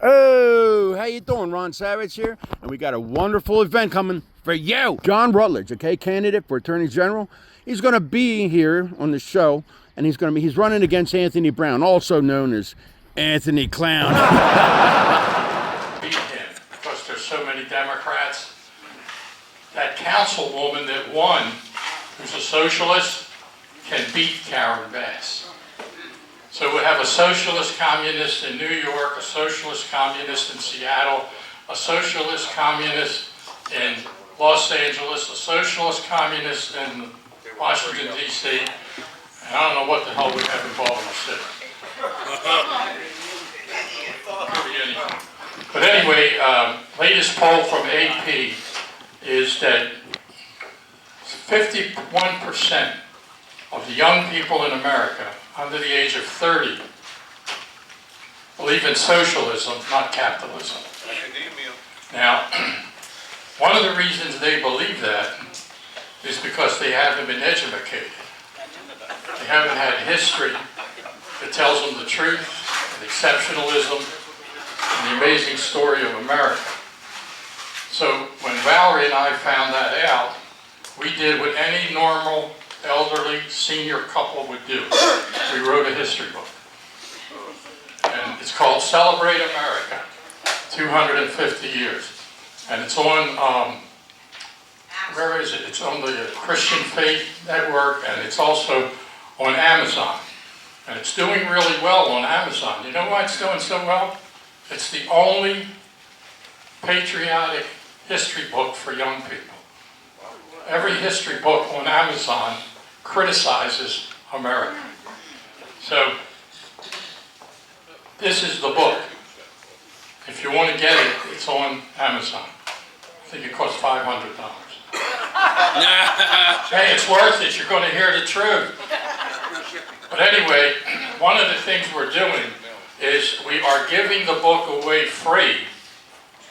Oh, how you doing? Ron Savage here, and we got a wonderful event coming for you. John Rutledge, okay, candidate for Attorney General. He's going to be here on the show, and he's running against Anthony Brown, also known as Anthony Clown. Beat him because there's so many Democrats. That councilwoman that won, who's a socialist, can beat Karen Bass. So we have a socialist communist in New York, a socialist communist in Seattle, a socialist communist in Los Angeles, a socialist communist in Washington, D.C., and I don't know what the hell we have in Baltimore City. But anyway, latest poll from A.P. is that 51% of the young people in America under the age of 30 believe in socialism, not capitalism. Now, one of the reasons they believe that is because they haven't been educated. They haven't had history that tells them the truth, and exceptionalism, and the amazing story of America. So when Valerie and I found that out, we did what any normal, elderly, senior couple would do. We wrote a history book. And it's called Celebrate America, 250 years. And it's on, where is it? It's on the Christian Faith Network, and it's also on Amazon. And it's doing really well on Amazon. You know why it's doing so well? It's the only patriotic history book for young people. Every history book on Amazon criticizes America. So, this is the book. If you want to get it, it's on Amazon. I think it costs $500. Hey, it's worth it. You're going to hear the truth. But anyway, one of the things we're doing is we are giving the book away free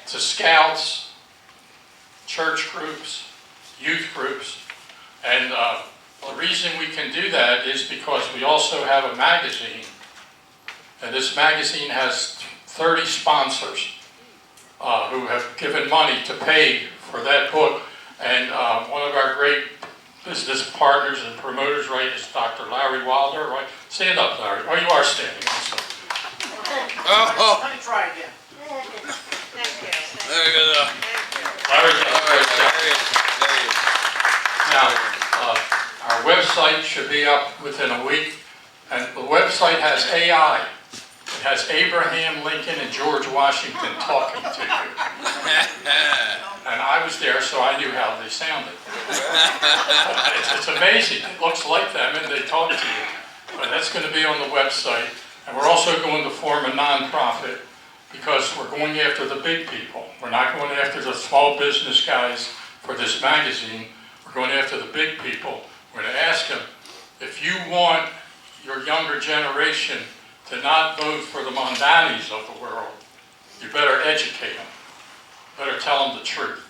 to scouts, church groups, youth groups, and the reason we can do that is because we also have a magazine, and this magazine has 30 sponsors who have given money to pay for that book, and one of our great business partners and promoters, right, is Dr. Larry Wilder, right? Stand up, Larry. Oh, you are standing. Let me try again. There you go. Larry's done a great job. Now, our website should be up within a week, and the website has AI. It has Abraham Lincoln and George Washington talking to you. And I was there, so I knew how they sounded. It's amazing. It looks like them, and they talk to you. But that's going to be on the website. And we're also going to form a nonprofit because we're going after the big people. We're not going after the small business guys for this magazine. We're going after the big people. We're going to ask them, if you want your younger generation to not vote for the Mondanis of the world, you better educate them. Better tell them the truth.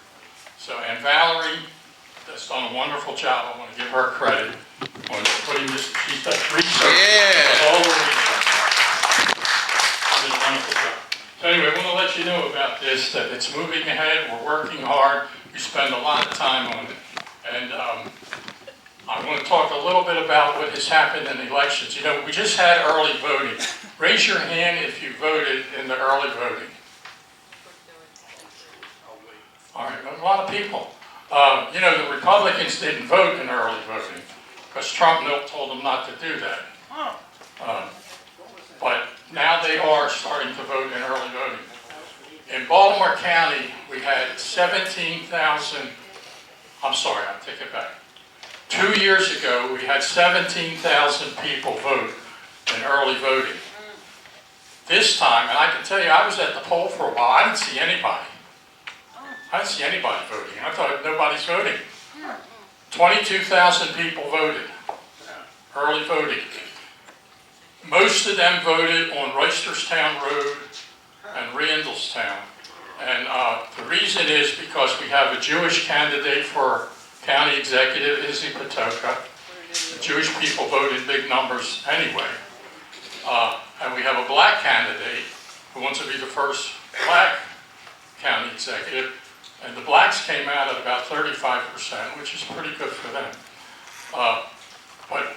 So, and Valerie has done a wonderful job. I want to give her credit on putting this, she's done research. Yeah. All the research. She did a wonderful job. So anyway, I want to let you know about this, that it's moving ahead, we're working hard, we spend a lot of time on it. And I want to talk a little bit about what has happened in elections. You know, we just had early voting. Raise your hand if you voted in the early voting. All right, a lot of people. You know, the Republicans didn't vote in early voting because Trump told them not to do that. But now they are starting to vote in early voting. In Baltimore County, we had 17,000, I'm sorry, I'll take it back. 2 years ago, we had 17,000 people vote in early voting. This time, and I can tell you, I was at the poll for a while, I didn't see anybody. I didn't see anybody voting. I thought nobody's voting. 22,000 people voted, early voting. Most of them voted on Reisterstown Road and Randallstown. And the reason is because we have a Jewish candidate for county executive, Izzy Patoka. The Jewish people vote in big numbers anyway. And we have a black candidate who wants to be the first black county executive, and the blacks came out at about 35%, which is pretty good for them. But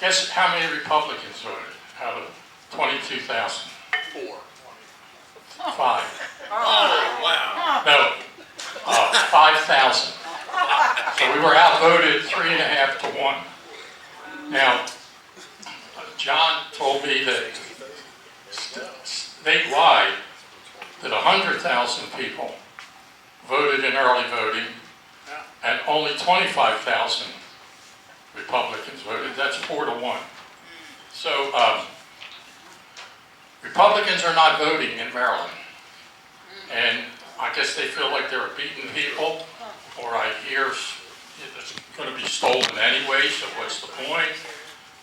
guess how many Republicans voted out of 22,000? 5. Oh, wow. No, 5,000. So we were outvoted 3.5 to 1. Now, John told me that statewide that 100,000 people voted in early voting and only 25,000 Republicans voted. That's 4 to 1. So Republicans are not voting in Maryland. And I guess they feel like they're beating people, or I hear it's going to be stolen anyway, so what's the point?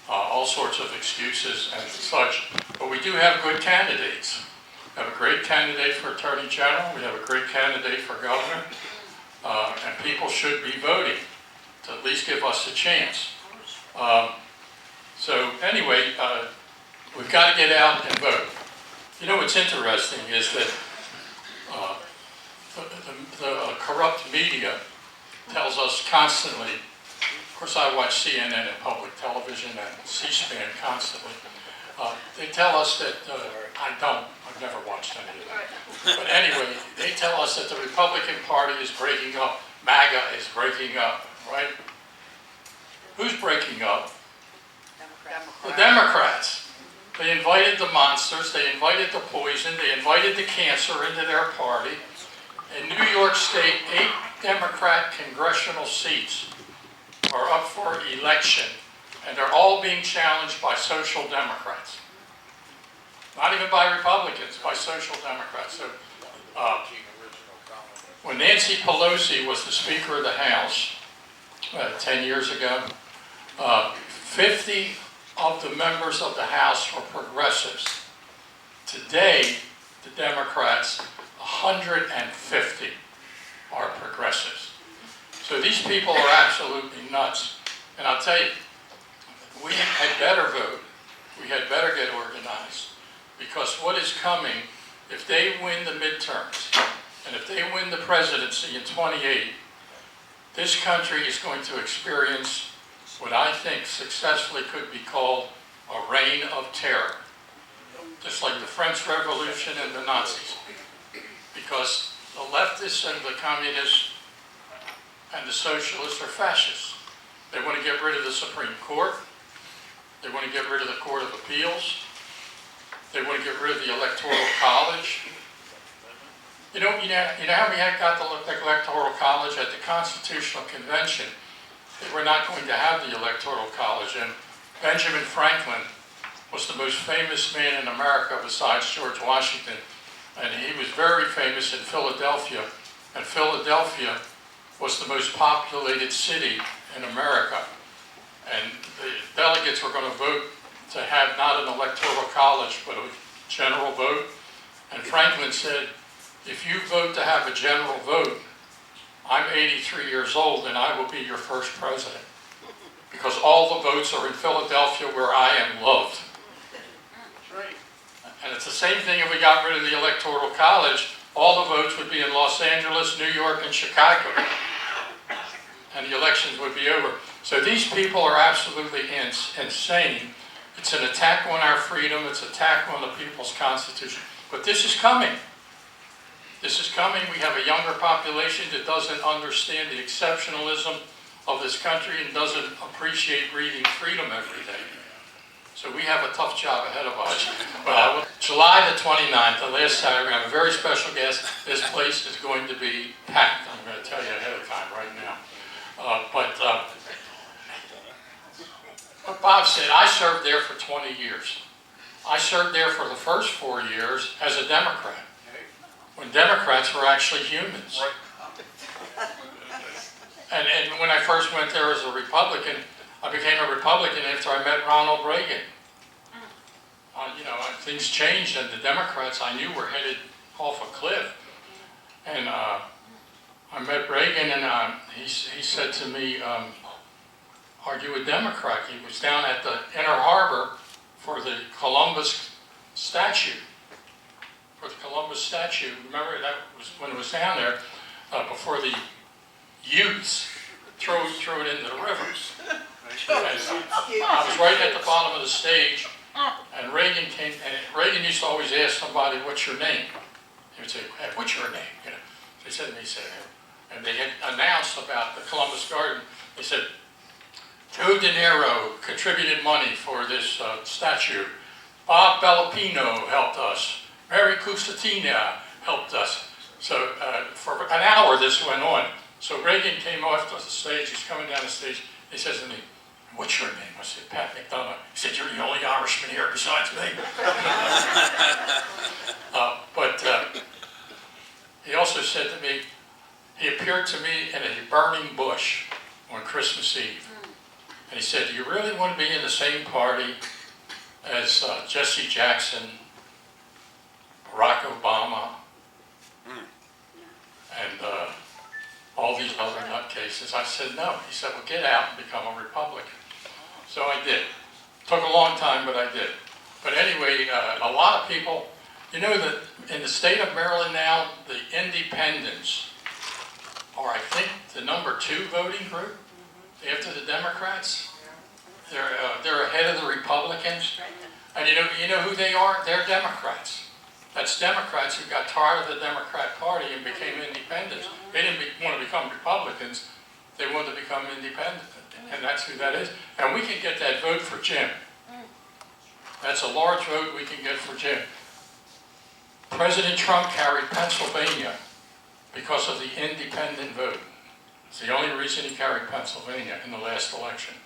All sorts of excuses and such. But we do have good candidates. We have a great candidate for Attorney General. We have a great candidate for Governor. And people should be voting to at least give us a chance. So anyway, we've got to get out and vote. You know what's interesting is that the corrupt media tells us constantly, of course I watch CNN and public television and C-SPAN constantly, they tell us that, I've never watched any of that, but anyway, they tell us that the Republican Party is breaking up, MAGA is breaking up, right? Who's breaking up? The Democrats. They invited the monsters, they invited the poison, they invited the cancer into their party. In New York State, 8 Democrat congressional seats are up for election, and they're all being challenged by social Democrats. Not even by Republicans, by social Democrats. So, when Nancy Pelosi was the Speaker of the House 10 years ago, 50 of the members of the House were progressives. Today, the Democrats, 150 are progressives. So these people are absolutely nuts. And I'll tell you, we had better vote. We had better get organized. Because what is coming, if they win the midterms, and if they win the presidency in 28, this country is going to experience what I think successfully could be called a reign of terror. Just like the French Revolution and the Nazis. Because the leftists and the communists and the socialists are fascists. They want to get rid of the Supreme Court. They want to get rid of the Court of Appeals. They want to get rid of the Electoral College. You know how we had got the Electoral College at the Constitutional Convention? They were not going to have the Electoral College, and Benjamin Franklin was the most famous man in America besides George Washington, and he was very famous in Philadelphia, and Philadelphia was the most populated city in America, and the delegates were going to vote to have not an Electoral College, but a general vote, and Franklin said, if you vote to have a general vote, I'm 83 years old and I will be your first president. Because all the votes are in Philadelphia where I am loved. And it's the same thing if we got rid of the Electoral College, all the votes would be in Los Angeles, New York, and Chicago. And the elections would be over. So these people are absolutely insane. It's an attack on our freedom, it's an attack on the people's constitution. But this is coming. This is coming. We have a younger population that doesn't understand the exceptionalism of this country and doesn't appreciate breathing freedom every day. So we have a tough job ahead of us. July the 29th, the last Saturday, we're going to have a very special guest. This place is going to be packed. I'm going to tell you ahead of time right now. But Bob said, I served there for 20 years. I served there for the first 4 years as a Democrat, when Democrats were actually humans. And when I first went there as a Republican, I became a Republican after I met Ronald Reagan. Things changed, and the Democrats I knew were headed off a cliff. And I met Reagan, and he said to me, are you a Democrat? He was down at the Inner Harbor for the Columbus statue. Columbus statue. Remember that was when it was down there before the Utes threw it into the river. I was right at the bottom of the stage, and Reagan came, and Reagan used to always ask somebody, "What's your name?" He would say, "Hey, what's your name?" You know. They said to me, he said, and they had announced about the Columbus Garden. They said, Joe De Niro contributed money for this statue. Bob Bellapino helped us. Mary Custatina helped us. So for an hour this went on. So Reagan came off the stage, he's coming down the stage, he says to me, "What's your name?" I said, "Pat McDonough." He said, "You're the only Irishman here besides me." But he also said to me, he appeared to me in a burning bush on Christmas Eve. And he said, "Do you really want to be in the same party as Jesse Jackson, Barack Obama, and all these other nutcases?" I said, "No." He said, "Well, get out and become a Republican." So I did. Took a long time, but I did. But anyway, a lot of people, you know that in the state of Maryland now, the independents are, I think, the #2 voting group after the Democrats. They're ahead of the Republicans. And you know who they are? They're Democrats. That's Democrats who got tired of the Democrat Party and became independents. They didn't want to become Republicans. They wanted to become independent. And that's who that is. And we can get that vote for Jim. That's a large vote we can get for Jim. President Trump carried Pennsylvania because of the independent vote. It's the only reason he carried Pennsylvania in the last election.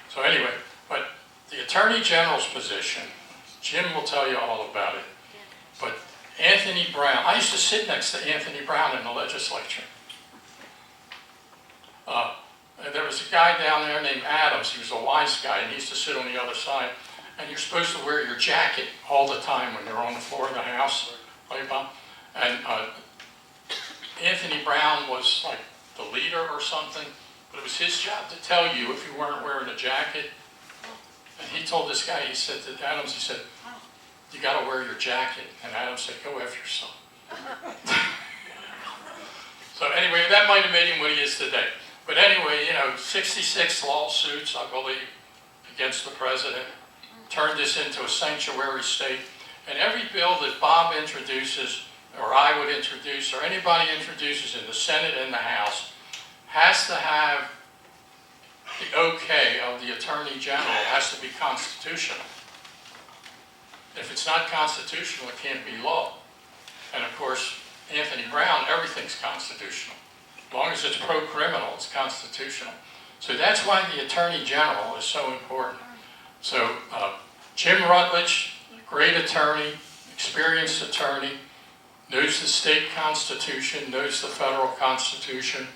So anyway, but the Attorney General's position, Jim will tell you all about it. But Anthony Brown, I used to sit next to Anthony Brown in the legislature. There was a guy down there named Adams. He was a wise guy, and he used to sit on the other side. And you're supposed to wear your jacket all the time when you're on the floor of the House. And Anthony Brown was like the leader or something, but it was his job to tell you if you weren't wearing a jacket. And he told this guy, he said to Adams, he said, "You got to wear your jacket." And Adams said, "Go F yourself." So anyway, that might have made him what he is today. But anyway, 66 lawsuits, I believe, against the president, turned this into a sanctuary state. And every bill that Bob introduces, or I would introduce, or anybody introduces in the Senate and the House, has to have the okay of the Attorney General. It has to be constitutional. If it's not constitutional, it can't be law. And of course, Anthony Brown, everything's constitutional. As long as it's pro-criminal, it's constitutional. So that's why the Attorney General is so important. So Jim Rutledge, great attorney, experienced attorney, knows the state constitution, knows the federal constitution,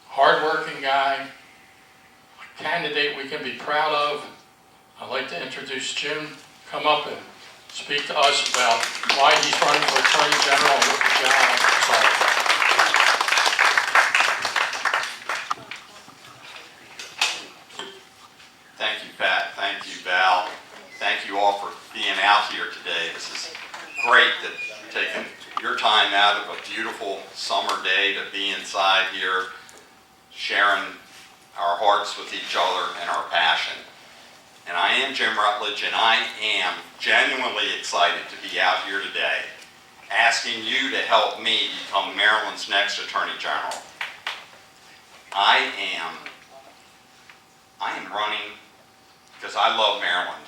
hardworking guy, a candidate we can be proud of. I'd like to introduce Jim. Come up and speak to us about why he's running for Attorney General and what the job is like. Thank you, Pat. Thank you, Val. Thank you all for being out here today. This is great that you're taking your time out of a beautiful summer day to be inside here, sharing our hearts with each other and our passion. And I am Jim Rutledge, and I am genuinely excited to be out here today, asking you to help me become Maryland's next Attorney General. I am running because I love Maryland,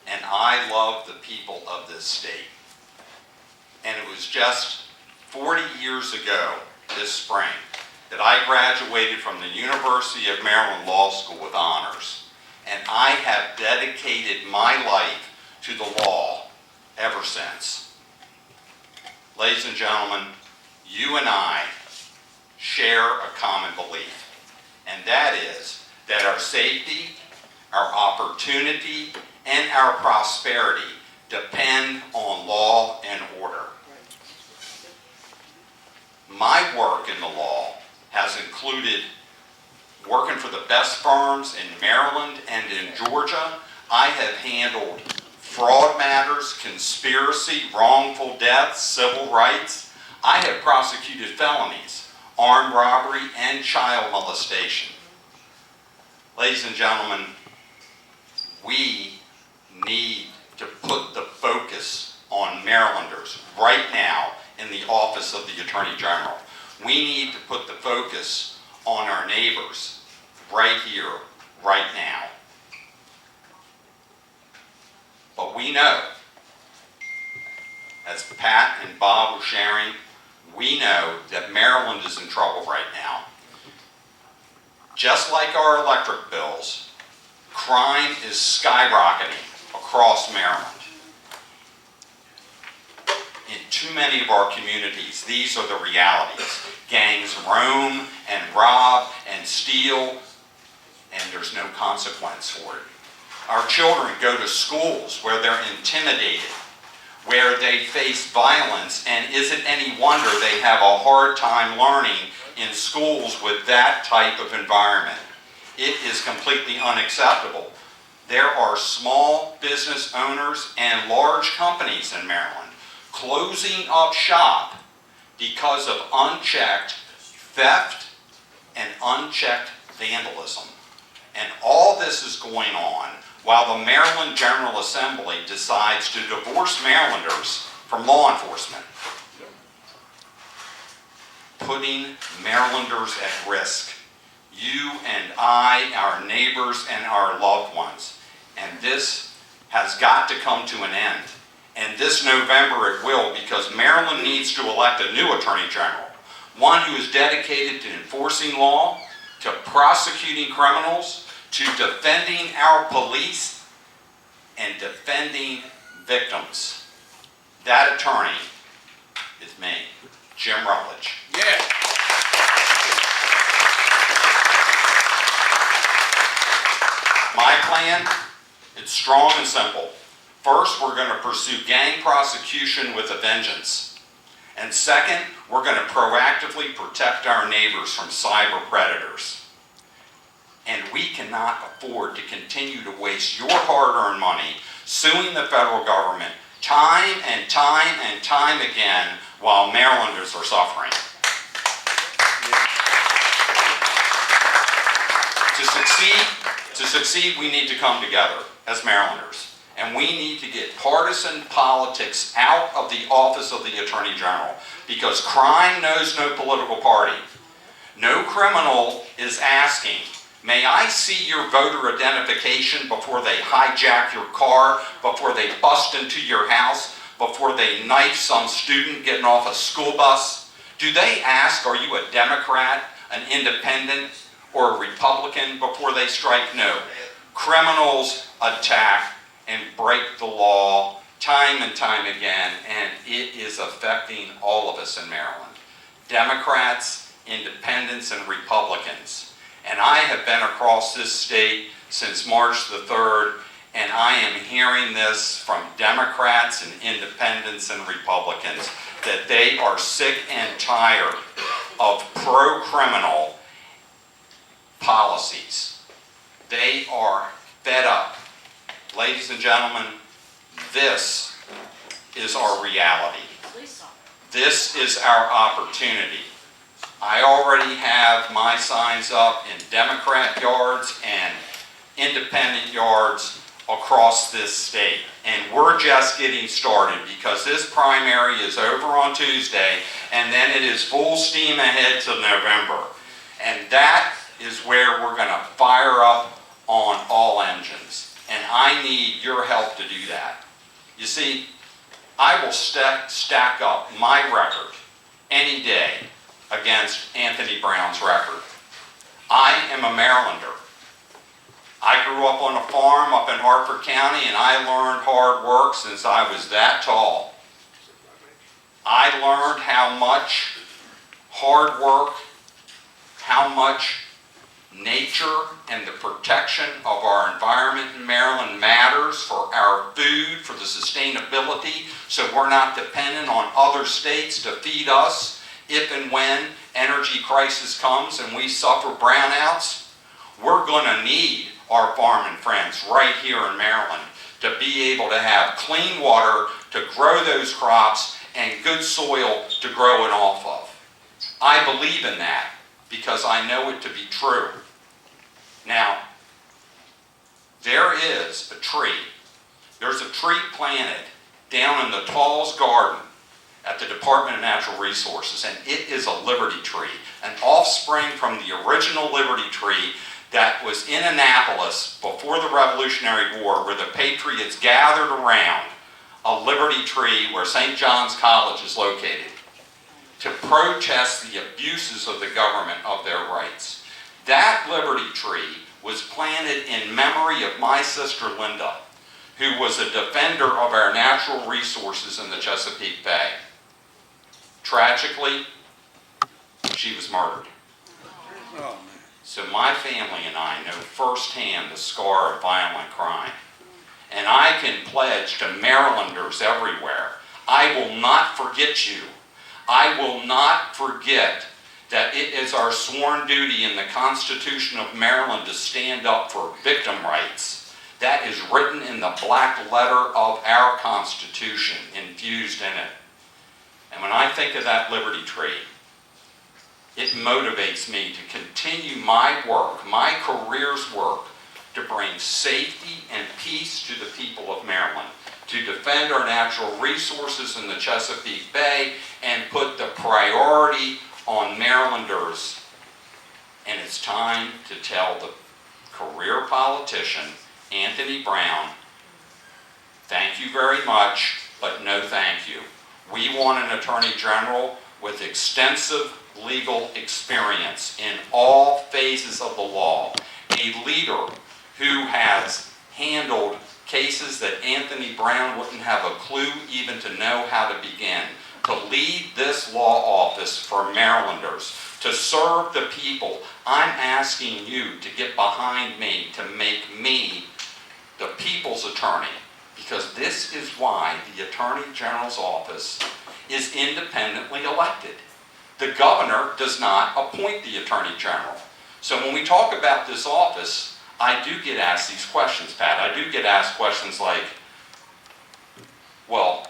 and I love the people of this state. And it was just 40 years ago this spring that I graduated from the University of Maryland Law School with honors. And I have dedicated my life to the law ever since. Ladies and gentlemen, you and I share a common belief, and that is that our safety, our opportunity, and our prosperity depend on law and order. My work in the law has included working for the best firms in Maryland and in Georgia. I have handled fraud matters, conspiracy, wrongful deaths, civil rights. I have prosecuted felonies, armed robbery, and child molestation. Ladies and gentlemen, we need to put the focus on Marylanders right now in the office of the Attorney General. We need to put the focus on our neighbors right here, right now. But we know, as Pat and Bob were sharing, we know that Maryland is in trouble right now. Just like our electric bills, crime is skyrocketing across Maryland. In too many of our communities, these are the realities. Gangs roam and rob and steal, and there's no consequence for it. Our children go to schools where they're intimidated, where they face violence, and is it any wonder they have a hard time learning in schools with that type of environment? It is completely unacceptable. There are small business owners and large companies in Maryland closing up shop because of unchecked theft and unchecked vandalism. And all this is going on while the Maryland General Assembly decides to divorce Marylanders from law enforcement, putting Marylanders at risk. You and I, our neighbors, and our loved ones. And this has got to come to an end. And this November it will, because Maryland needs to elect a new Attorney General, one who is dedicated to enforcing law, to prosecuting criminals, to defending our police, and defending victims. That attorney is me, Jim Rutledge. Yeah. My plan, it's strong and simple. First, we're going to pursue gang prosecution with a vengeance. And second, we're going to proactively protect our neighbors from cyber predators. And we cannot afford to continue to waste your hard-earned money suing the federal government time and time and time again while Marylanders are suffering. To succeed, we need to come together as Marylanders. And we need to get partisan politics out of the office of the Attorney General, because crime knows no political party. No criminal is asking, may I see your voter identification before they hijack your car, before they bust into your house, before they knife some student getting off a school bus? Do they ask, are you a Democrat, an independent, or a Republican before they strike? No. Criminals attack and break the law time and time again, and it is affecting all of us in Maryland. Democrats, independents, and Republicans. And I have been across this state since March the 3rd, and I am hearing this from Democrats and independents and Republicans, that they are sick and tired of pro-criminal policies. They are fed up. Ladies and gentlemen, this is our reality. This is our opportunity. I already have my signs up in Democrat yards and independent yards across this state. And we're just getting started, because this primary is over on Tuesday, and then it is full steam ahead to November. And that is where we're going to fire up on all engines. And I need your help to do that. You see, I will stack up my record any day against Anthony Brown's record. I am a Marylander. I grew up on a farm up in Hartford County, and I learned hard work since I was that tall. I learned how much hard work, how much nature and the protection of our environment in Maryland matters for our food, for the sustainability, so we're not dependent on other states to feed us if and when energy crisis comes and we suffer brownouts. We're going to need our farming friends right here in Maryland to be able to have clean water to grow those crops and good soil to grow it off of. I believe in that because I know it to be true. Now, there is a tree. There's a tree planted down in the Tall's garden at the Department of Natural Resources, and it is a liberty tree, an offspring from the original liberty tree that was in Annapolis before the Revolutionary War, where the patriots gathered around a liberty tree where St. John's College is located to protest the abuses of the government of their rights. That liberty tree was planted in memory of my sister Linda, who was a defender of our natural resources in the Chesapeake Bay. Tragically, she was murdered. So my family and I know firsthand the scar of violent crime. And I can pledge to Marylanders everywhere, I will not forget you. I will not forget that it is our sworn duty in the Constitution of Maryland to stand up for victim rights. That is written in the black letter of our Constitution, infused in it. And when I think of that liberty tree, it motivates me to continue my work, my career's work, to bring safety and peace to the people of Maryland, to defend our natural resources in the Chesapeake Bay, and put the priority on Marylanders. And it's time to tell the career politician, Anthony Brown, thank you very much, but no thank you. We want an Attorney General with extensive legal experience in all phases of the law, a leader who has handled cases that Anthony Brown wouldn't have a clue even to know how to begin, to lead this law office for Marylanders, to serve the people. I'm asking you to get behind me to make me the people's attorney, because this is why the Attorney General's office is independently elected. The governor does not appoint the Attorney General. So when we talk about this office, I do get asked these questions, Pat. I do get asked questions like, well,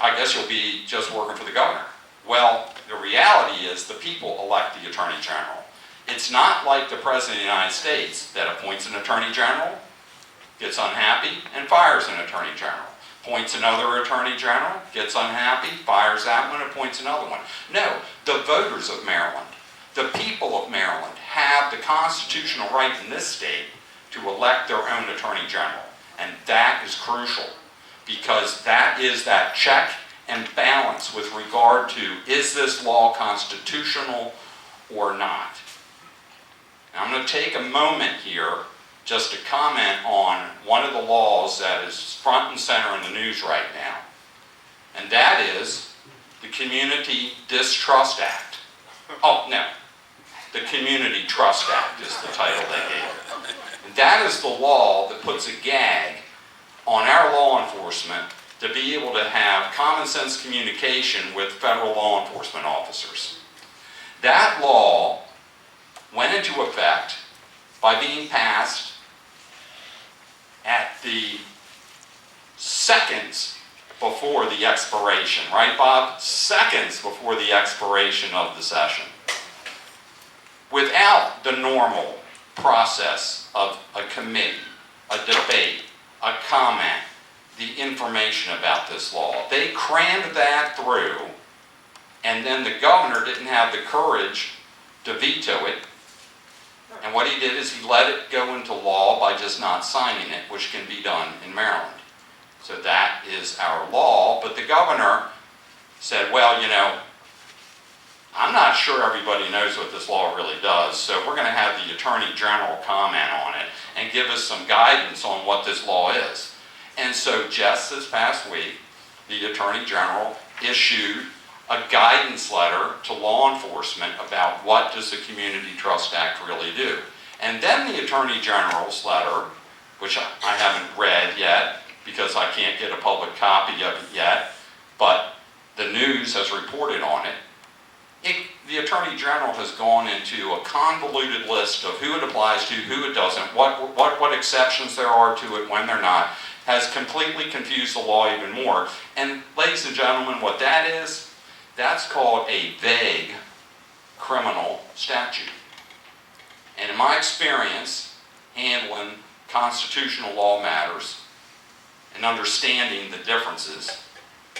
I guess you'll be just working for the governor. Well, the reality is the people elect the Attorney General. It's not like the President of the United States that appoints an Attorney General, gets unhappy, and fires an Attorney General. Appoints another Attorney General, gets unhappy, fires that one, appoints another one. No, the voters of Maryland, the people of Maryland, have the constitutional right in this state to elect their own Attorney General. And that is crucial, because that is that check and balance with regard to, is this law constitutional or not? Now, I'm going to take a moment here just to comment on one of the laws that is front and center in the news right now. And that is the Community Distrust Act. Oh, no. The Community Trust Act is the title they gave it. And that is the law that puts a gag on our law enforcement to be able to have common sense communication with federal law enforcement officers. That law went into effect by being passed at the seconds before the expiration, right, Bob? Seconds before the expiration of the session. Without the normal process of a committee, a debate, a comment, the information about this law. They crammed that through, and then the governor didn't have the courage to veto it. And what he did is he let it go into law by just not signing it, which can be done in Maryland. So that is our law, but the governor said, well, you know, I'm not sure everybody knows what this law really does, so we're going to have the Attorney General comment on it and give us some guidance on what this law is. And so just this past week, the Attorney General issued a guidance letter to law enforcement about what does the Community Trust Act really do. And then the Attorney General's letter, which I haven't read yet because I can't get a public copy of it yet, but the news has reported on it, it the Attorney General has gone into a convoluted list of who it applies to, who it doesn't, what exceptions there are to it when they're not, has completely confused the law even more. And ladies and gentlemen, what that is, that's called a vague criminal statute. And in my experience, handling constitutional law matters and understanding the differences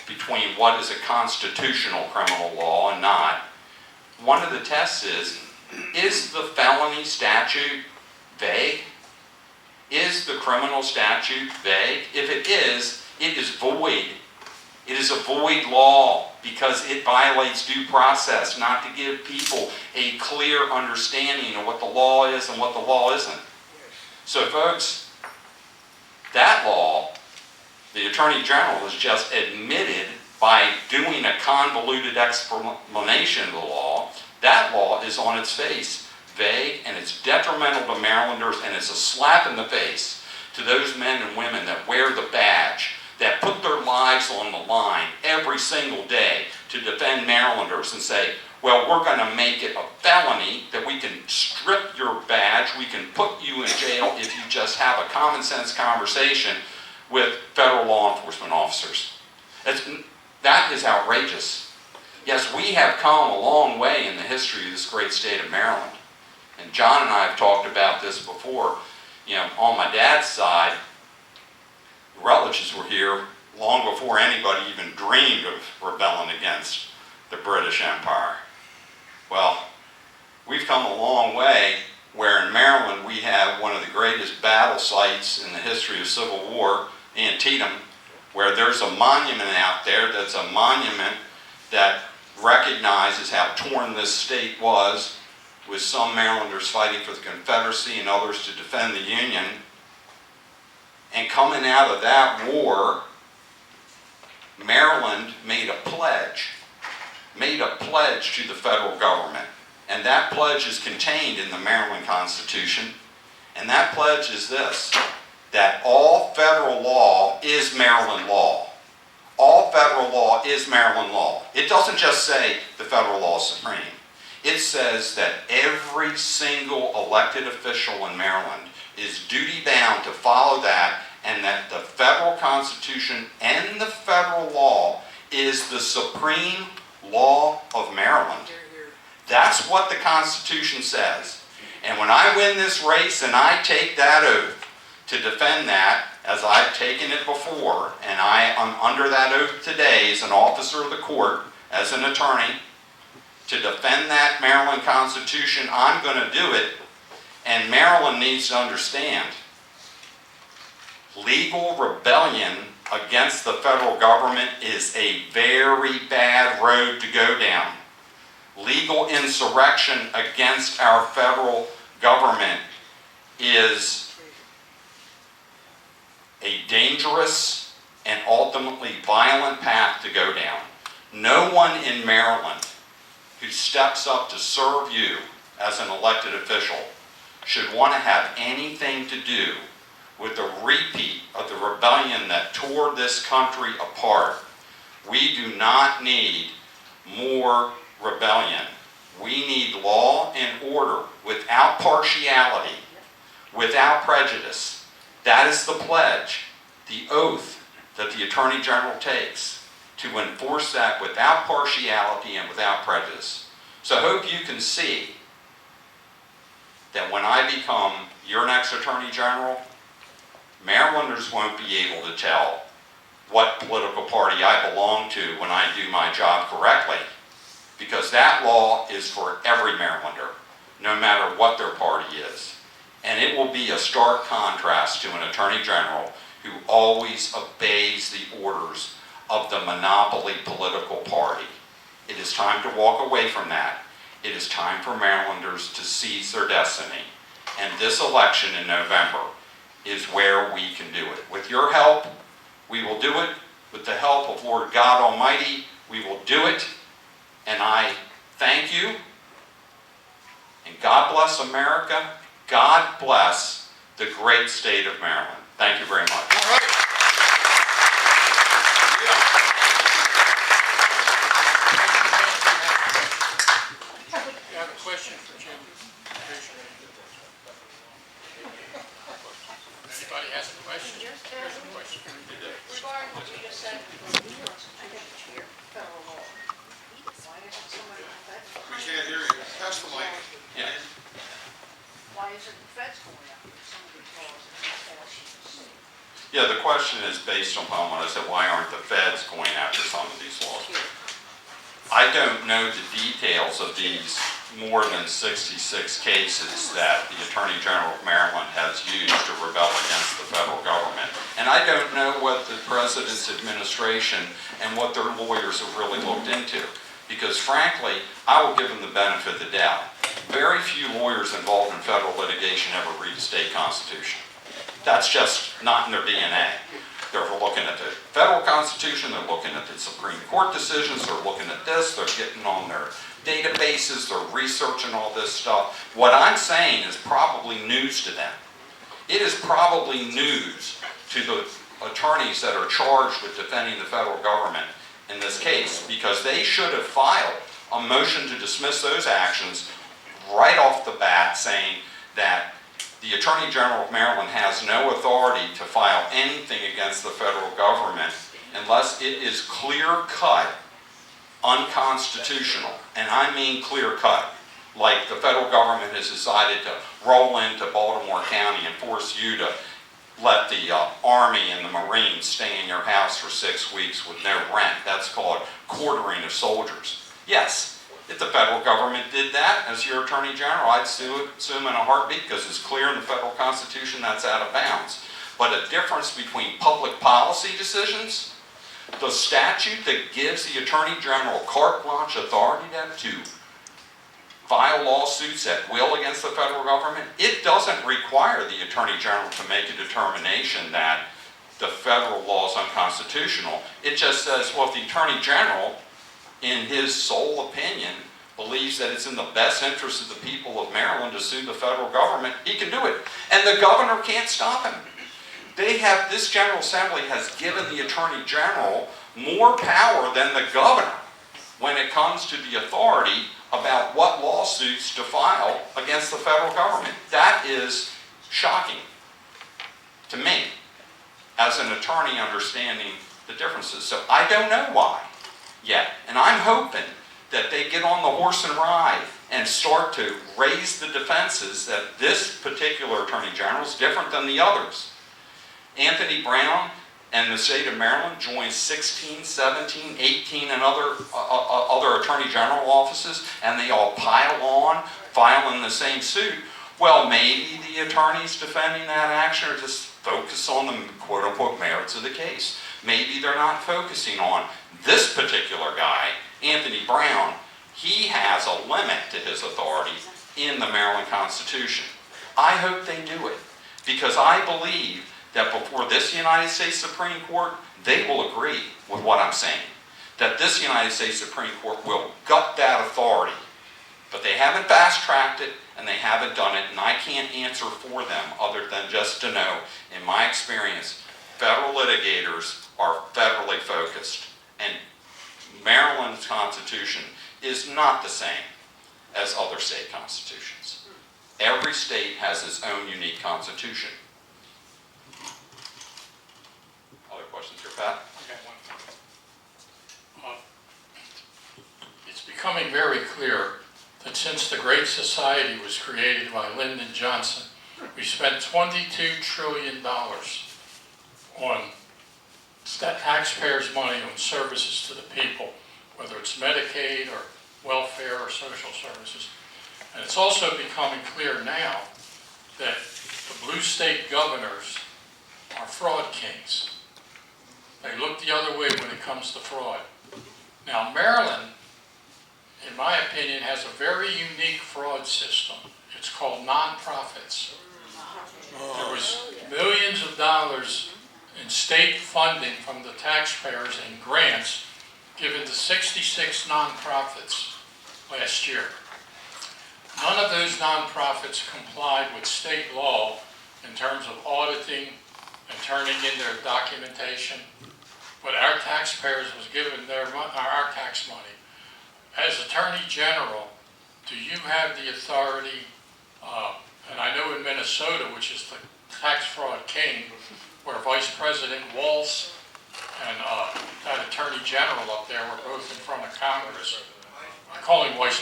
between what is a constitutional criminal law and not, one of the tests is the felony statute vague? Is the criminal statute vague? If it is void. It is a void law because it violates due process, not to give people a clear understanding of what the law is and what the law isn't. So folks, that law, the Attorney General has just admitted by doing a convoluted explanation of the law, that law is on its face vague, and it's detrimental to Marylanders, and it's a slap in the face to those men and women that wear the badge, that put their lives on the line every single day to defend Marylanders and say, well, we're going to make it a felony that we can strip your badge, we can put you in jail if you just have a common sense conversation with federal law enforcement officers. That is outrageous. Yes, we have come a long way in the history of this great state of Maryland. And John and I have talked about this before. On my dad's side, the Rutledges were here long before anybody even dreamed of rebelling against the British Empire. Well, we've come a long way where in Maryland we have one of the greatest battle sites in the history of Civil War, Antietam, where there's a monument out there that's a monument that recognizes how torn this state was, with some Marylanders fighting for the Confederacy and others to defend the Union. And coming out of that war, Maryland made a pledge to the federal government. And that pledge is contained in the Maryland Constitution. And that pledge is this, that all federal law is Maryland law. All federal law is Maryland law. It doesn't just say the federal law is supreme. It says that every single elected official in Maryland is duty-bound to follow that, and that the federal Constitution and the federal law is the supreme law of Maryland. That's what the Constitution says. And when I win this race and I take that oath to defend that, as I've taken it before, and I am under that oath today as an officer of the court, as an attorney, to defend that Maryland Constitution, I'm going to do it. And Maryland needs to understand, legal rebellion against the federal government is a very bad road to go down. Legal insurrection against our federal government is a dangerous and ultimately violent path to go down. No one in Maryland who steps up to serve you as an elected official should want to have anything to do with the repeat of the rebellion that tore this country apart. We do not need more rebellion. We need law and order without partiality, without prejudice. That is the pledge, the oath that the Attorney General takes, to enforce that without partiality and without prejudice. So I hope you can see that when I become your next Attorney General, Marylanders won't be able to tell what political party I belong to when I do my job correctly, because that law is for every Marylander, no matter what their party is. And it will be a stark contrast to an Attorney General who always obeys the orders of the monopoly political party. It is time to walk away from that. It is time for Marylanders to seize their destiny. And this election in November is where we can do it. With your help, we will do it. With the help of Lord God Almighty, we will do it. And I thank you. And God bless America. God bless the great state of Maryland. Thank you very much. All right. Yeah, the question is based upon what I said, why aren't the feds going after some of these laws? I don't know the details of these more than 66 cases that the Attorney General of Maryland has used to rebel against the federal government. And I don't know what the President's administration and what their lawyers have really looked into. Because frankly, I will give them the benefit of the doubt. Very few lawyers involved in federal litigation ever read the state constitution. That's just not in their DNA. They're looking at the federal constitution, they're looking at the Supreme Court decisions, they're looking at this, they're getting on their databases, they're researching all this stuff. What I'm saying is probably news to them. It is probably news to the attorneys that are charged with defending the federal government in this case, because they should have filed a motion to dismiss those actions right off the bat, saying that the Attorney General of Maryland has no authority to file anything against the federal government unless it is clear-cut unconstitutional. And I mean clear-cut. Like the federal government has decided to roll into Baltimore County and force you to let the Army and the Marines stay in your house for 6 weeks with no rent. That's called quartering of soldiers. Yes. If the federal government did that, as your Attorney General, I'd sue him in a heartbeat because it's clear in the federal Constitution that's out of bounds. But a difference between public policy decisions, the statute that gives the Attorney General carte blanche authority to file lawsuits at will against the federal government, it doesn't require the Attorney General to make a determination that the federal law is unconstitutional. It just says, well, if the Attorney General, in his sole opinion, believes that it's in the best interest of the people of Maryland to sue the federal government, he can do it. And the governor can't stop him. This General Assembly has given the Attorney General more power than the governor when it comes to the authority about what lawsuits to file against the federal government. That is shocking to me as an attorney understanding the differences. So I don't know why yet. And I'm hoping that they get on the horse and ride and start to raise the defenses that this particular Attorney General is different than the others. Anthony Brown and the state of Maryland joined 16, 17, 18 and other Attorney General offices, and they all pile on, filing the same suit. Well, maybe the attorneys defending that action are just focused on the quote-unquote merits of the case. Maybe they're not focusing on this particular guy, Anthony Brown. He has a limit to his authority in the Maryland Constitution. I hope they do it, because I believe that before this United States Supreme Court, they will agree with what I'm saying. That this United States Supreme Court will gut that authority. But they haven't fast-tracked it, and they haven't done it, and I can't answer for them other than just to know, in my experience, federal litigators are federally focused. And Maryland's Constitution is not the same as other state constitutions. Every state has its own unique constitution. Other questions here, Pat? Okay, one. It's becoming very clear that since the Great Society was created by Lyndon Johnson, we spent $22 trillion on taxpayers' money on services to the people, whether it's Medicaid or welfare or social services. And it's also becoming clear now that the blue state governors are fraud kings. They look the other way when it comes to fraud. Now, Maryland, in my opinion, has a very unique fraud system. It's called nonprofits. There was millions of dollars in state funding from the taxpayers and grants given to 66 nonprofits last year. None of those nonprofits complied with state law in terms of auditing and turning in their documentation, but our taxpayers was given our tax money. As Attorney General, do you have the authority, and I know in Minnesota, which is the tax fraud king, where Vice President Walz and that Attorney General up there were both in front of Congress. I call him Vice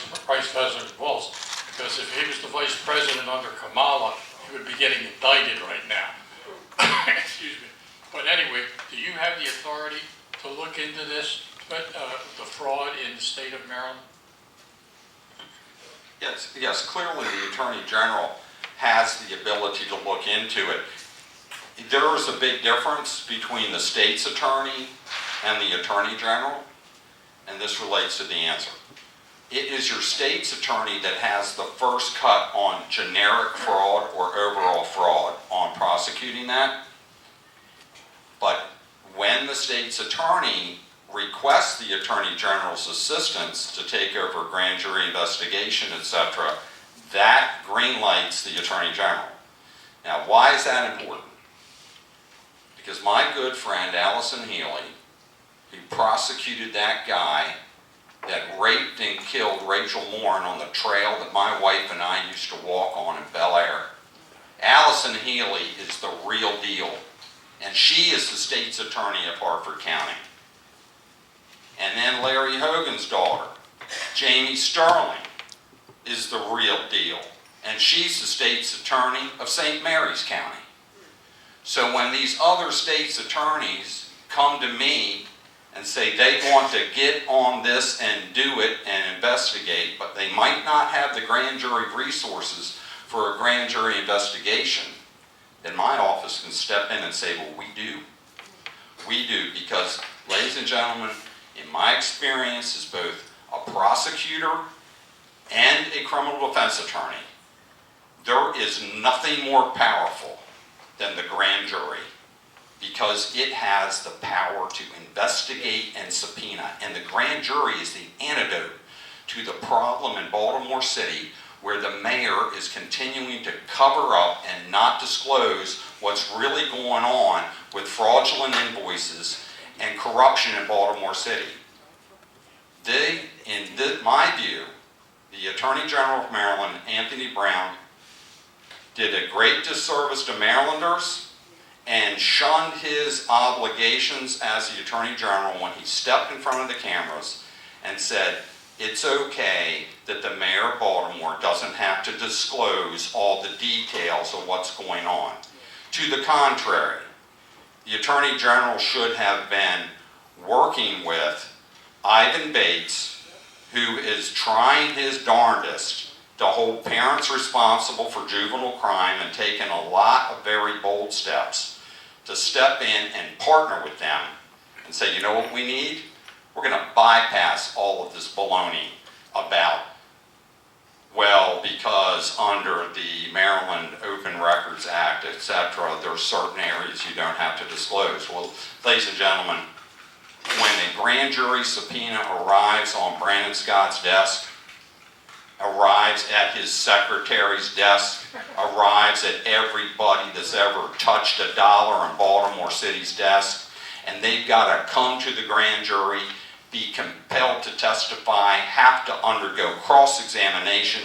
President Walz. because if he was the vice president under Kamala, he would be getting indicted right now. Excuse me. But anyway, do you have the authority to look into this, the fraud in the state of Maryland? Yes, clearly the Attorney General has the ability to look into it. There is a big difference between the state's attorney and the Attorney General, and this relates to the answer. It is your state's attorney that has the first cut on generic fraud or overall fraud on prosecuting that. But when the state's attorney requests the Attorney General's assistance to take over grand jury investigation, etc., that greenlights the Attorney General. Now, why is that important? Because my good friend Allison Healy, who prosecuted that guy that raped and killed Rachel Morin on the trail that my wife and I used to walk on in Bel Air, Allison Healy is the real deal. And she is the state's attorney of Harford County. And then Larry Hogan's daughter, Jamie Sterling, is the real deal. And she's the state's attorney of St. Mary's County. So when these other state's attorneys come to me and say they want to get on this and do it and investigate, but they might not have the grand jury resources for a grand jury investigation, then my office can step in and say, well, we do. We do, because, ladies and gentlemen, in my experience as both a prosecutor and a criminal defense attorney, there is nothing more powerful than the grand jury, because it has the power to investigate and subpoena. And the grand jury is the antidote to the problem in Baltimore City, where the mayor is continuing to cover up and not disclose what's really going on with fraudulent invoices and corruption in Baltimore City. My view, the Attorney General of Maryland, Anthony Brown, did a great disservice to Marylanders and shunned his obligations as the Attorney General when he stepped in front of the cameras and said, it's okay that the mayor of Baltimore doesn't have to disclose all the details of what's going on. To the contrary, the Attorney General should have been working with Ivan Bates, who is trying his darndest to hold parents responsible for juvenile crime and taking a lot of very bold steps to step in and partner with them and say, you know what we need? We're going to bypass all of this baloney about, well, because under the Maryland Open Records Act, etc., there are certain areas you don't have to disclose. Well, ladies and gentlemen, when a grand jury subpoena arrives on Brandon Scott's desk, arrives at his secretary's desk, arrives at everybody that's ever touched a dollar in Baltimore City's desk, and they've got to come to the grand jury, be compelled to testify, have to undergo cross-examination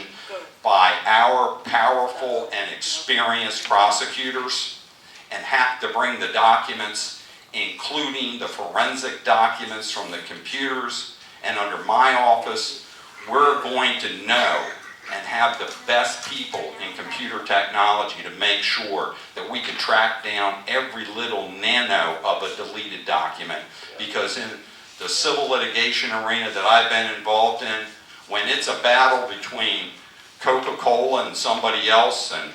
by our powerful and experienced prosecutors, and have to bring the documents, including the forensic documents from the computers. And under my office, we're going to know and have the best people in computer technology to make sure that we can track down every little nano of a deleted document. Because in the civil litigation arena that I've been involved in, when it's a battle between Coca-Cola and somebody else, and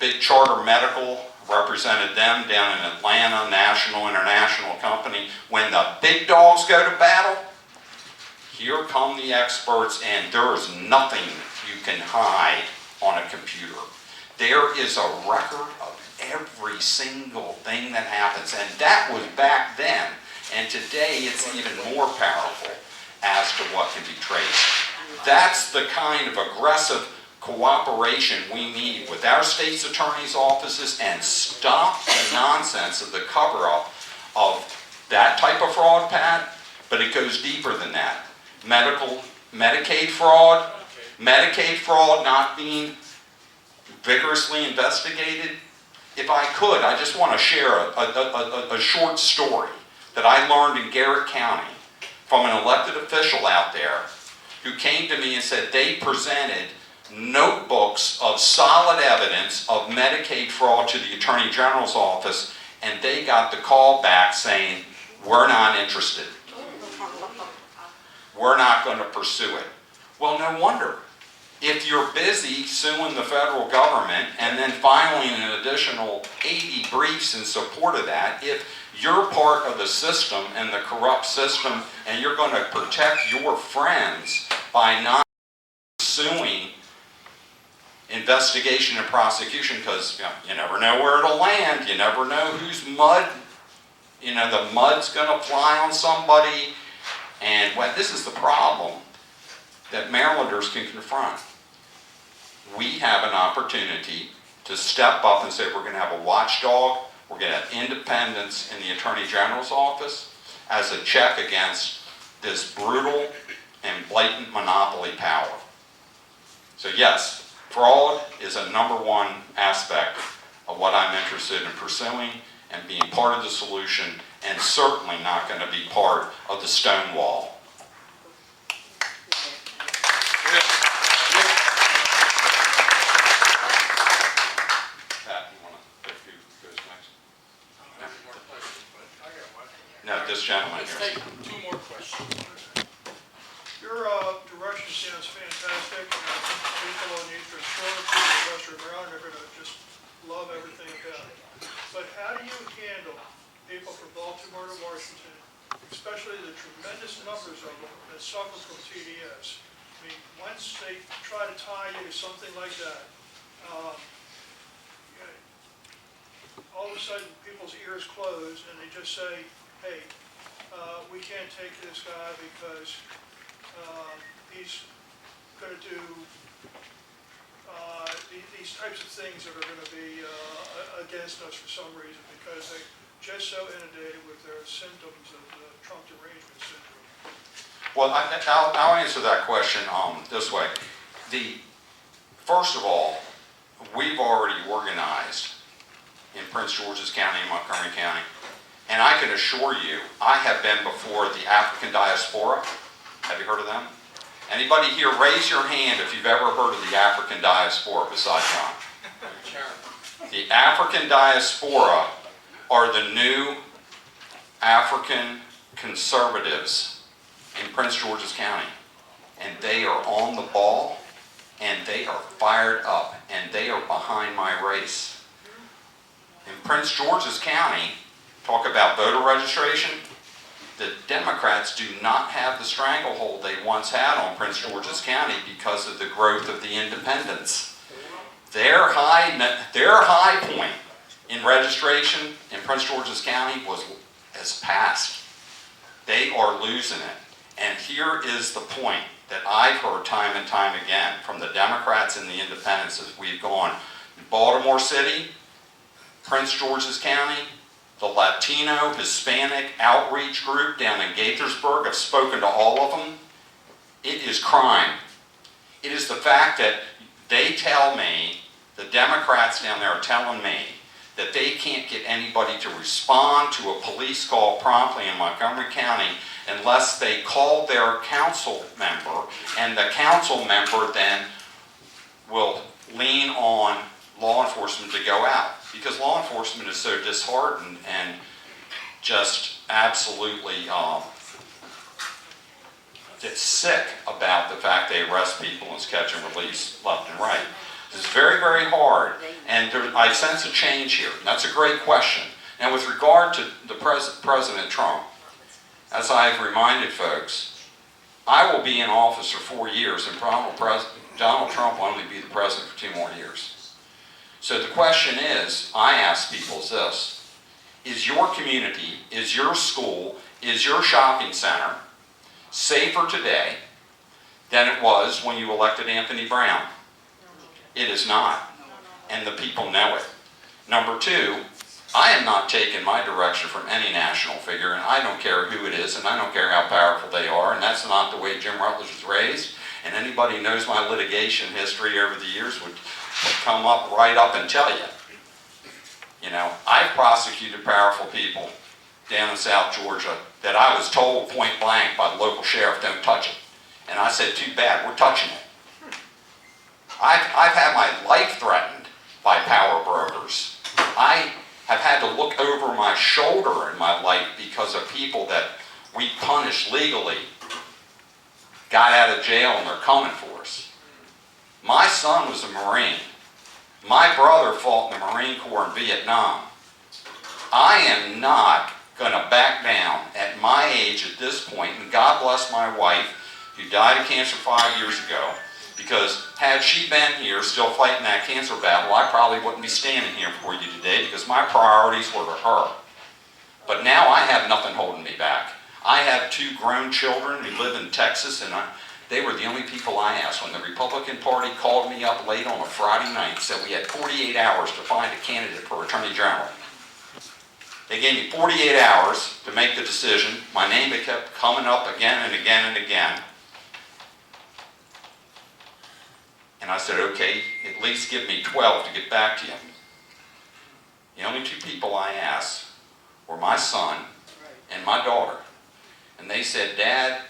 Big Charter Medical represented them down in Atlanta, national, international company, when the big dogs go to battle, here come the experts, and there is nothing you can hide on a computer. There is a record of every single thing that happens, and that was back then. And today it's even more powerful as to what can be traced. That's the kind of aggressive cooperation we need with our state's attorney's offices, and stop the nonsense of the cover-up of that type of fraud, Pat, but it goes deeper than that. Medicaid fraud not being vigorously investigated. If I could, I just want to share a short story that I learned in Garrett County from an elected official out there who came to me and said they presented notebooks of solid evidence of Medicaid fraud to the Attorney General's office, and they got the call back saying, we're not interested. We're not going to pursue it. Well, no wonder. If you're busy suing the federal government and then filing an additional 80 briefs in support of that, if you're part of the system and the corrupt system and you're going to protect your friends by not pursuing investigation and prosecution, because you never know where it'll land, you never know whose mud, the mud's going to fly on somebody, and this is the problem that Marylanders can confront. We have an opportunity to step up and say we're going to have a watchdog, we're going to have independence in the Attorney General's office as a check against this brutal and blatant monopoly power. So yes, fraud is a #1 aspect of what I'm interested in pursuing and being part of the solution, and certainly not going to be part of the stone wall. No, this gentleman Let's here. take 2 more questions. Your direction sounds fantastic, and I think the people on the Eastern Shore, people in Western Maryland are going to just love everything about it. But how do you handle people from Baltimore to Washington, especially the tremendous numbers of them that suffer from TDS? I mean, once they try to tie you to something like that, all of a sudden people's ears close and they just say, hey, we can't take this guy because he's going to do these types of things that are going to be against us for some reason because they're just so inundated with their symptoms of the Trump derangement syndrome. Well, I'll answer that question this way. First of all, we've already organized in Prince George's County and Montgomery County. And I can assure you, I have been before the African diaspora. Have you heard of them? Anybody here, raise your hand if you've ever heard of the African diaspora besides John. The African diaspora are the new African conservatives in Prince George's County. And they are on the ball, and they are fired up, and they are behind my race. In Prince George's County, talk about voter registration, the Democrats do not have the stranglehold they once had on Prince George's County because of the growth of the independents. Their high point in registration in Prince George's County has passed. They are losing it. And here is the point that I've heard time and time again from the Democrats and the independents as we've gone. Baltimore City, Prince George's County, the Latino, Hispanic outreach group down in Gaithersburg, I've spoken to all of them. It is crime. It is the fact that they tell me, the Democrats down there are telling me, that they can't get anybody to respond to a police call promptly in Montgomery County unless they call their council member, and the council member then will lean on law enforcement to go out. Because law enforcement is so disheartened and just absolutely sick about the fact they arrest people and catch and release left and right. This is very, very hard, and I sense a change here. And that's a great question. Now, with regard to the President Trump, as I've reminded folks, I will be in office for 4 years, and Donald Trump will only be the president for 2 more years. So the question is, I ask people is this: is your community, is your school, is your shopping center safer today than it was when you elected Anthony Brown? It is not, and the people know it. Number 2, I am not taking my direction from any national figure, and I don't care who it is, and I don't care how powerful they are, and that's not the way Jim Rutledge was raised. And anybody who knows my litigation history over the years would come up right up and tell you. You know, I've prosecuted powerful people down in South Georgia that I was told point blank by the local sheriff, don't touch it. And I said, too bad, we're touching it. I've had my life threatened by power brokers. I have had to look over my shoulder in my life because of people that we punished legally got out of jail and they're coming for us. My son was a Marine. My brother fought in the Marine Corps in Vietnam. I am not going to back down at my age at this point, and God bless my wife, who died of cancer 5 years ago, because had she been here still fighting that cancer battle, I probably wouldn't be standing here for you today because my priorities were to her. But now I have nothing holding me back. I have 2 grown children who live in Texas, and they were the only people I asked. When the Republican Party called me up late on a Friday night and said we had 48 hours to find a candidate for Attorney General. They gave me 48 hours to make the decision. My name had kept coming up again and again and again. And I said, okay, at least give me 12 to get back to you. The only 2 people I asked were my son and my daughter. And they said, Dad,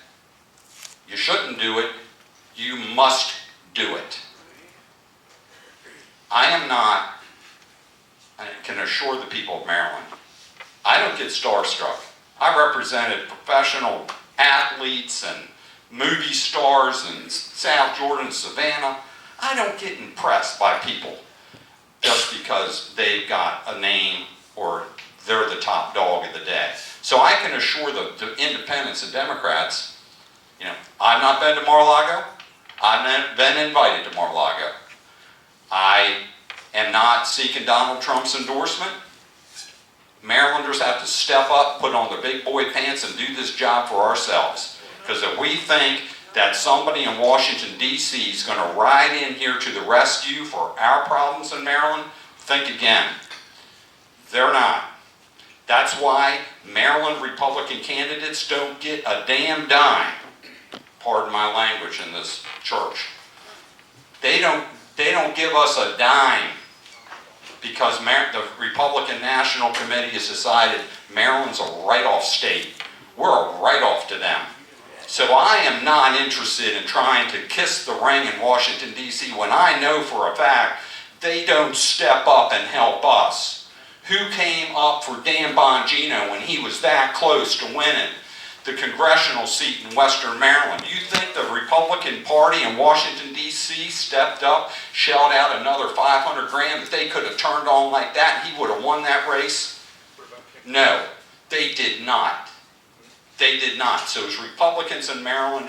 you shouldn't do it. You must do it. I am not, I can assure the people of Maryland, I don't get starstruck. I represented professional athletes and movie stars in South Jordan and Savannah. I don't get impressed by people just because they've got a name or they're the top dog of the day. So I can assure the independents and Democrats, you know, I've not been to Mar-a-Lago. I've not been invited to Mar-a-Lago. I am not seeking Donald Trump's endorsement. Marylanders have to step up, put on their big boy pants, and do this job for ourselves. Because if we think that somebody in Washington, D.C. is going to ride in here to the rescue for our problems in Maryland, think again. They're not. That's why Maryland Republican candidates don't get a damn dime. Pardon my language in this church. They don't give us a dime because the Republican National Committee has decided Maryland's a write-off state. We're a write-off to them. So I am not interested in trying to kiss the ring in Washington, D.C. when I know for a fact they don't step up and help us. Who came up for Dan Bongino when he was that close to winning the congressional seat in Western Maryland? You think the Republican Party in Washington, D.C. stepped up, shelled out another $500 grand that they could have turned on like that and he would have won that race? No, they did not. They did not. So as Republicans in Maryland,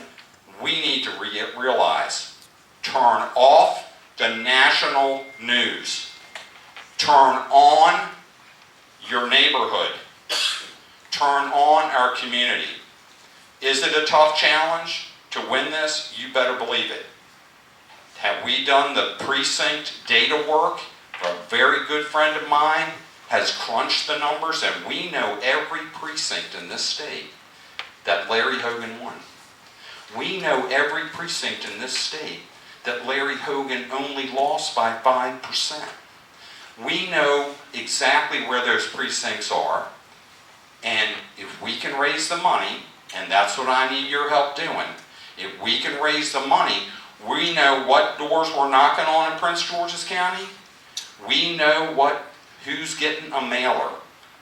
we need to realize, turn off the national news. Turn on your neighborhood. Turn on our community. Is it a tough challenge to win this? You better believe it. Have we done the precinct data work? A very good friend of mine has crunched the numbers, and we know every precinct in this state that Larry Hogan won. We know every precinct in this state that Larry Hogan only lost by 5%. We know exactly where those precincts are, and if we can raise the money, and that's what I need your help doing, if we can raise the money, we know what doors we're knocking on in Prince George's County. We know who's getting a mailer.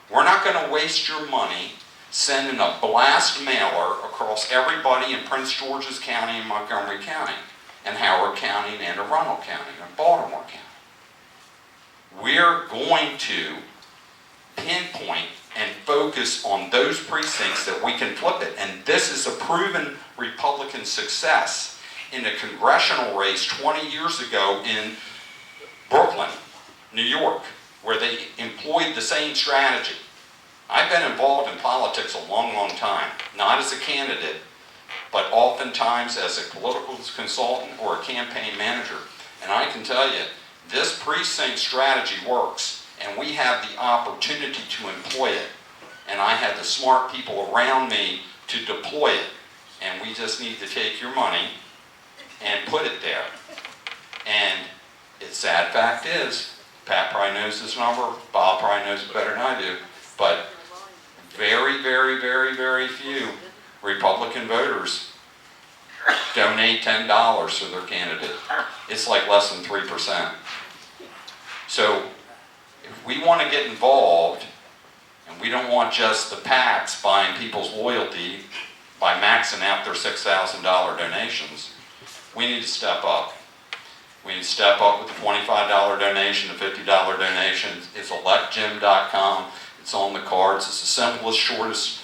We're not going to waste your money sending a blast mailer across everybody in Prince George's County and Montgomery County and Howard County and Anne Arundel County and Baltimore County. We're going to pinpoint and focus on those precincts that we can flip it. And this is a proven Republican success in a congressional race 20 years ago in Brooklyn, New York, where they employed the same strategy. I've been involved in politics a long, long time, not as a candidate, but oftentimes as a political consultant or a campaign manager. And I can tell you, this precinct strategy works, and we have the opportunity to employ it. And I had the smart people around me to deploy it. And we just need to take your money and put it there. And the sad fact is, Pat probably knows this number, Bob probably knows it better than I do, but very, very, very, very few Republican voters donate $10 to their candidate. It's like less than 3%. So if we want to get involved, and we don't want just the PACs buying people's loyalty by maxing out their $6,000 donations, we need to step up. We need to step up with the $25 donation, the $50 donation. It's electjim.com. It's on the cards. It's the simplest, shortest.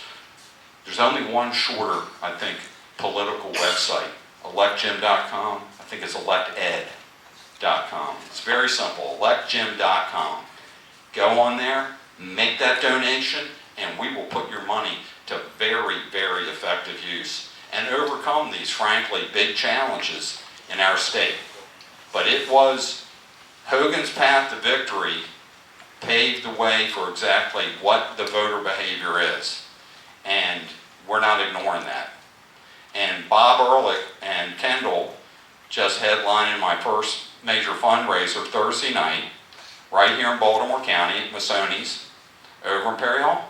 There's only one shorter, I think, political website. Electjim.com. I think it's elected.com. It's very simple. Electjim.com. Go on there, make that donation, and we will put your money to very, very effective use and overcome these, frankly, big challenges in our state. But it was Hogan's path to victory paved the way for exactly what the voter behavior is. And we're not ignoring that. And Bob Ehrlich and Kendall just headlining my first major fundraiser Thursday night, right here in Baltimore County at Masoni's over in Perry Hall.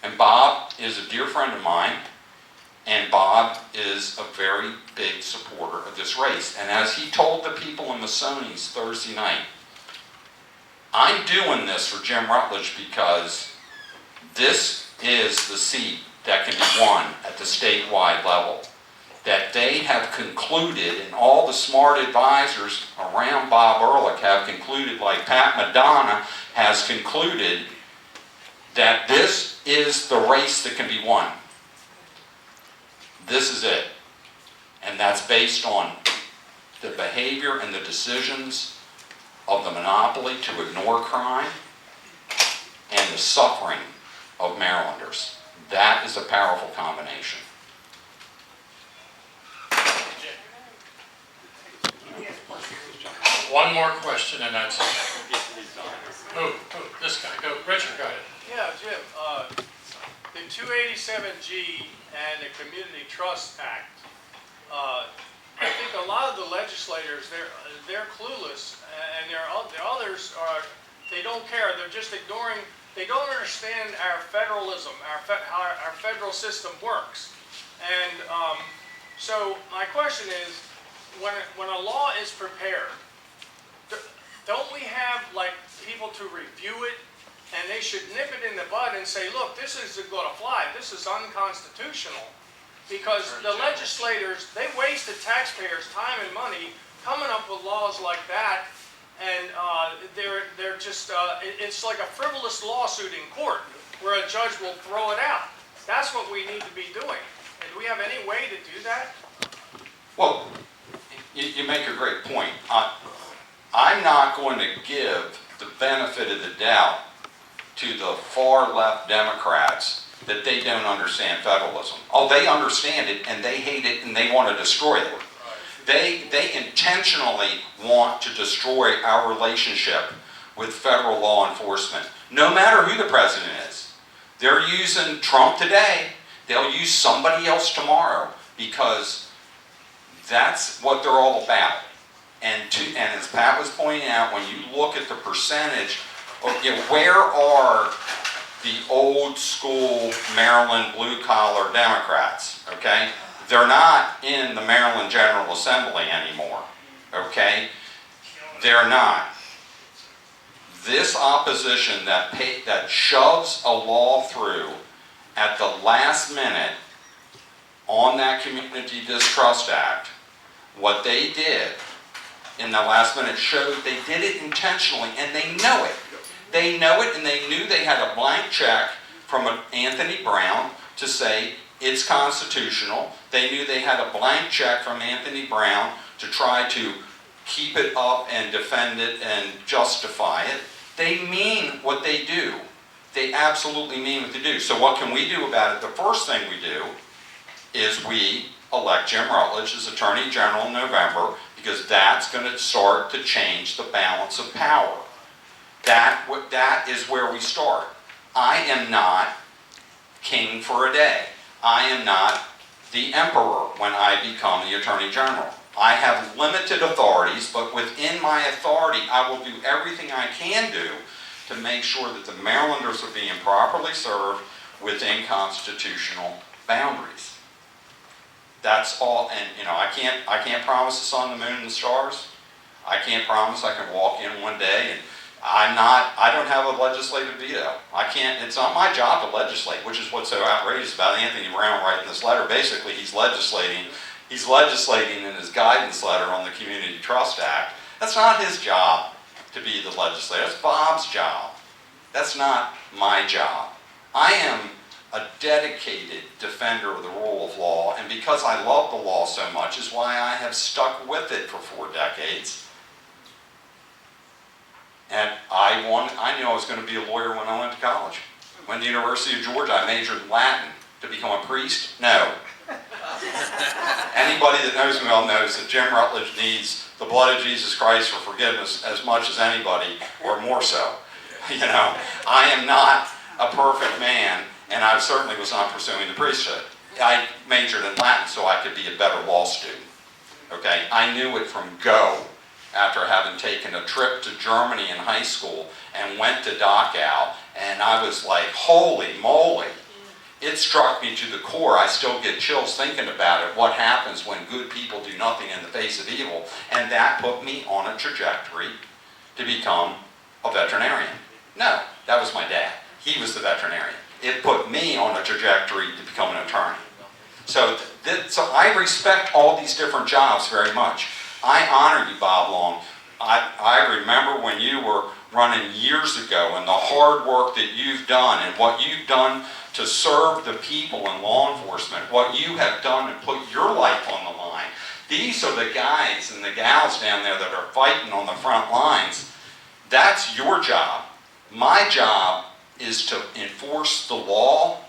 And Bob is a dear friend of mine, and Bob is a very big supporter of this race. And as he told the people in Masoni's Thursday night, I'm doing this for Jim Rutledge because this is the seat that can be won at the statewide level. That they have concluded, and all the smart advisors around Bob Ehrlich have concluded, like Pat McDonough has concluded, that this is the race that can be won. This is it. And that's based on the behavior and the decisions of the monopoly to ignore crime and the suffering of Marylanders. That is a powerful combination. One more question and that's it. Oh, this guy. Go, Richard, go ahead. Yeah, Jim, the 287G and the Community Trust Act, I think a lot of the legislators, they're clueless, and the others are, they don't care, they're just ignoring, they don't understand our federalism, how our federal system works. And so my question is, when a law is prepared, don't we have like people to review it, and they should nip it in the bud and say, look, this isn't going to fly, this is unconstitutional. Because the legislators, they wasted taxpayers' time and money coming up with laws like that, and they're just, it's like a frivolous lawsuit in court where a judge will throw it out. That's what we need to be doing. And do we have any way to do that? Well, you make a great point. I'm not going to give the benefit of the doubt to the far left Democrats that they don't understand federalism. Oh, they understand it and they hate it and they want to destroy it. They intentionally want to destroy our relationship with federal law enforcement, no matter who the president is. They're using Trump today, they'll use somebody else tomorrow, because that's what they're all about. And as Pat was pointing out, when you look at the percentage, where are the old school Maryland blue collar Democrats? Okay, they're not in the Maryland General Assembly anymore. Okay, they're not. This opposition that shoves a law through at the last minute on that Community Distrust Act, what they did in the last minute showed they did it intentionally, and they know it. They know it, and they knew they had a blank check from Anthony Brown to say it's constitutional. They knew they had a blank check from Anthony Brown to try to keep it up and defend it and justify it. They mean what they do. They absolutely mean what they do. So what can we do about it? The first thing we do is we elect Jim Rutledge as Attorney General in November, because that's going to start to change the balance of power. That is where we start. I am not king for a day. I am not the emperor when I become the Attorney General. I have limited authorities, but within my authority, I will do everything I can do to make sure that the Marylanders are being properly served within constitutional boundaries. That's all, and I can't promise the sun, the moon, and the stars. I can't promise I can walk in one day and I don't have a legislative veto. It's not my job to legislate, which is what's so outrageous about Anthony Brown writing this letter. Basically, he's legislating in his guidance letter on the Community Trust Act. That's not his job to be the legislator. That's Bob's job. That's not my job. I am a dedicated defender of the rule of law, and because I love the law so much is why I have stuck with it for 4 decades. And I knew I was going to be a lawyer when I went to college. Went to the University of Georgia, I majored in Latin. To become a priest? No. Anybody that knows me well knows that Jim Rutledge needs the blood of Jesus Christ for forgiveness as much as anybody, or more so. I am not a perfect man, and I certainly was not pursuing the priesthood. I majored in Latin so I could be a better law student. Okay? I knew it from go after having taken a trip to Germany in high school and went to Dachau, and I was like, holy moly. It struck me to the core. I still get chills thinking about it. What happens when good people do nothing in the face of evil? And that put me on a trajectory to become a veterinarian. No, that was my dad. He was the veterinarian. It put me on a trajectory to become an attorney. So I respect all these different jobs very much. I honor you, Bob Long. I remember when you were running years ago and the hard work that you've done and what you've done to serve the people in law enforcement, what you have done to put your life on the line. These are the guys and the gals down there that are fighting on the front lines. That's your job. My job is to enforce the law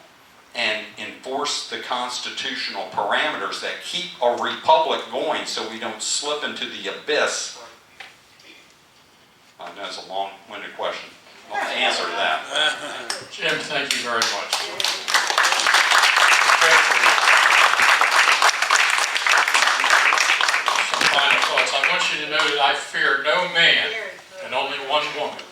and enforce the constitutional parameters that keep a republic going so we don't slip into the abyss. I know that's a long-winded question. I'll answer to that. Jim, thank you very much. Some final thoughts. I want you to know that I fear no man and only one woman.